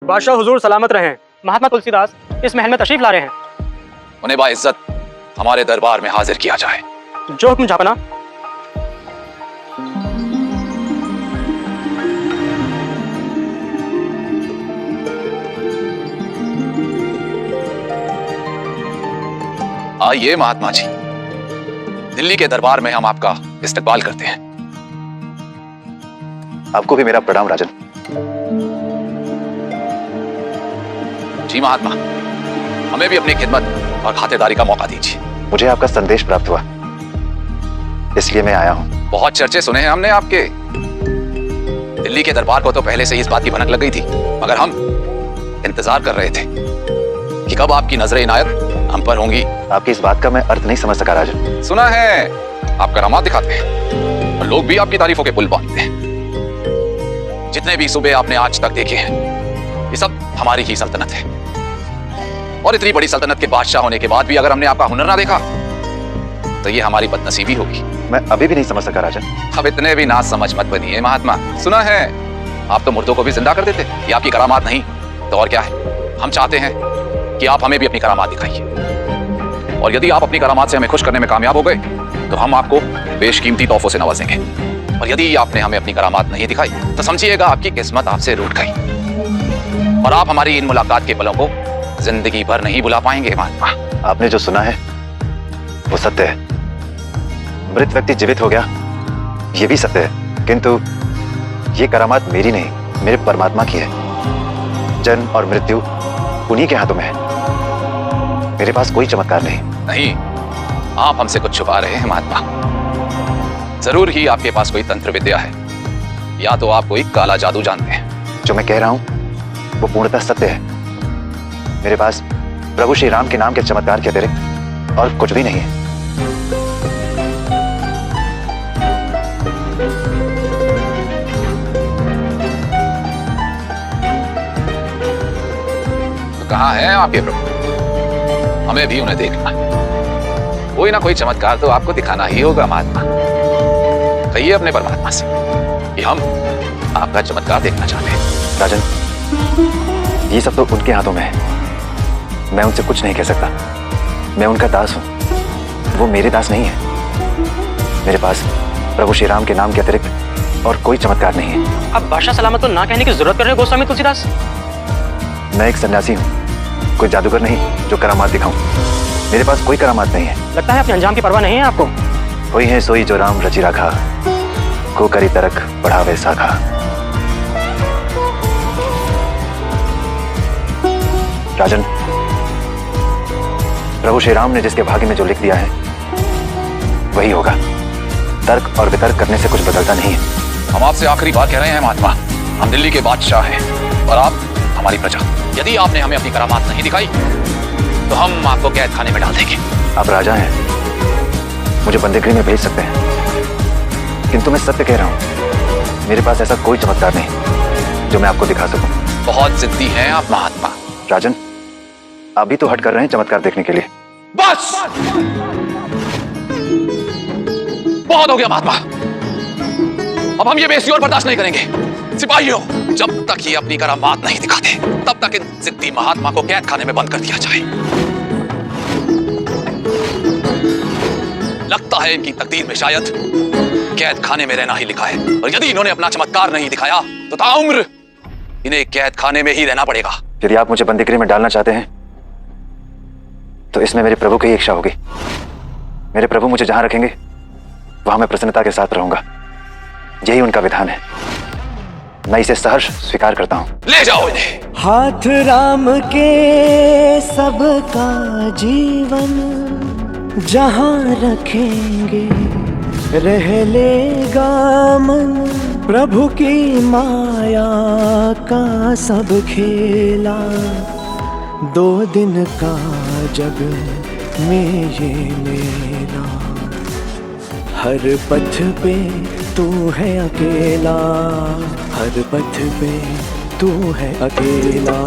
बादशाह हुजूर सलामत रहें। महात्मा तुलसीदास इस महल में तशरीफ ला रहे हैं। उन्हें बाइज्जत हमारे दरबार में हाजिर किया जाए। जो हुक्म जहांपनाह। आइए महात्मा जी, दिल्ली के दरबार में हम आपका इस्तकबाल करते हैं। आपको भी मेरा प्रणाम राजन। जी महात्मा, हमें भी अपनी खिदमत और खातिरदारी का मौका दीजिए। मुझे आपका संदेश प्राप्त हुआ, इसलिए मैं आया हूं। बहुत चर्चे सुने हैं हमने आपके। दिल्ली के दरबार को तो पहले से ही इस बात की भनक लग गई थी, मगर हम इंतजार कर रहे थे कि कब आपकी नजर इनायत हम पर होंगी। आपकी इस बात का मैं अर्थ नहीं समझ सका राजन। सुना है आप करामात दिखाते हैं और लोग भी आपकी तारीफों के पुल बांधते हैं। जितने भी सूबे आपने आज तक देखे हैं, ये सब हमारी ही सल्तनत है। और इतनी बड़ी सल्तनत के बादशाह होने के बाद भी अगर हमने आपका हुनर ना देखा तो ये हमारी बदनसीबी होगी। मैं अभी भी नहीं समझ सका राजन। अब इतने भी ना समझ मत बनिए महात्मा। सुना है आप तो मुर्दों को भी जिंदा कर देते। ये आपकी करामात नहीं तो और क्या है। हम चाहते हैं कि आप हमें भी अपनी करामात दिखाइए, और यदि आप अपनी करामात से हमें खुश करने में कामयाब हो गए तो हम आपको बेशकीमती तोहफों से नवाजेंगे। और यदि आपने हमें अपनी करामात नहीं दिखाई तो समझिएगा आपकी किस्मत आपसे रूठ गई और आप हमारी इन मुलाकात के पलों को जिंदगी भर नहीं भुला पाएंगे महात्मा। आपने जो सुना है वो सत्य है। मृत व्यक्ति जीवित हो गया, ये भी सत्य है, किंतु ये करामात मेरी नहीं, मेरे परमात्मा की है। जन्म और मृत्यु उन्हीं के हाथों में है। मेरे पास कोई चमत्कार नहीं। नहीं, आप हमसे कुछ छुपा रहे हैं महात्मा। जरूर ही आपके पास कोई तंत्र विद्या है, या तो आप कोई काला जादू जानते हैं। जो मैं कह रहा हूं वो पूर्णतः सत्य है। मेरे पास प्रभु श्री राम के नाम के चमत्कार के अतिरिक्त और कुछ भी नहीं है। तो कहाँ हैं आपके प्रभु? हमें भी उन्हें देखना है। कोई ना कोई चमत्कार तो आपको दिखाना ही होगा महात्मा। कहिए अपने परमात्मा से कि हम आपका चमत्कार देखना चाहते हैं। राजन, ये सब तो उनके हाथों में है। मैं उनसे कुछ नहीं कह सकता। मैं उनका दास हूं, वो मेरे दास नहीं है। मेरे पास प्रभु श्री राम के नाम के अतिरिक्त और कोई चमत्कार नहीं है। अब बादशाह सलामत को ना कहने की जरूरत कर रहे हो गोस्वामी तुलसीदास। मैं एक सन्यासी हूँ, कोई जादूगर नहीं जो करामात दिखाऊं। मेरे पास कोई करामात नहीं है। लगता है अपने अंजाम की परवाह नहीं है आपको। कोई है सोई जो राम रचि राखा, को करी तरक बढ़ावे साखा। राजन, प्रभु श्री राम ने जिसके भाग्य में जो लिख दिया है वही होगा। तर्क और वितर्क करने से कुछ बदलता नहीं है। हम आपसे आखिरी बार कह रहे हैं महात्मा, हम दिल्ली के बादशाह हैं और आप हमारी प्रजा। यदि आपने हमें अपनी करामात नहीं दिखाई तो हम आपको कैद खाने में डाल देंगे। आप राजा हैं, मुझे बंदीगृह में भेज सकते हैं, किंतु मैं सत्य कह रहा हूं, मेरे पास ऐसा कोई चमत्कार नहीं जो मैं आपको दिखा सकूं। बहुत जिद्दी हैं आप महात्मा। राजन, आप भी तो हट कर रहे हैं चमत्कार देखने के लिए। बस बहुत हो गया महात्मा। अब हम ये बेइज्जती और बर्दाश्त नहीं करेंगे। सिपाहियों, जब तक ये अपनी करामात नहीं दिखाते तब तक इन जिद्दी महात्मा को कैद खाने में बंद कर दिया जाए। लगता है इनकी तकदीर में शायद कैद खाने में रहना ही लिखा है, और यदि इन्होंने अपना चमत्कार नहीं दिखाया तो ताउम्र इन्हें कैद खाने में ही रहना पड़ेगा। यदि आप मुझे बंदीगृह में डालना चाहते हैं तो इसमें मेरे प्रभु की ही इच्छा होगी। मेरे प्रभु मुझे जहां रखेंगे वहां मैं प्रसन्नता के साथ रहूंगा। यही उनका विधान है। मैं इसे सहर्ष स्वीकार करता हूं। ले जाओ इन्हें। हाथ राम के सबका जीवन जहां रखेंगे रह लेगा मन। प्रभु की माया का सब खेला, 2 दिन का जग में ये मेला। हर पथ पे तू है अकेला, हर पथ पे तू है अकेला।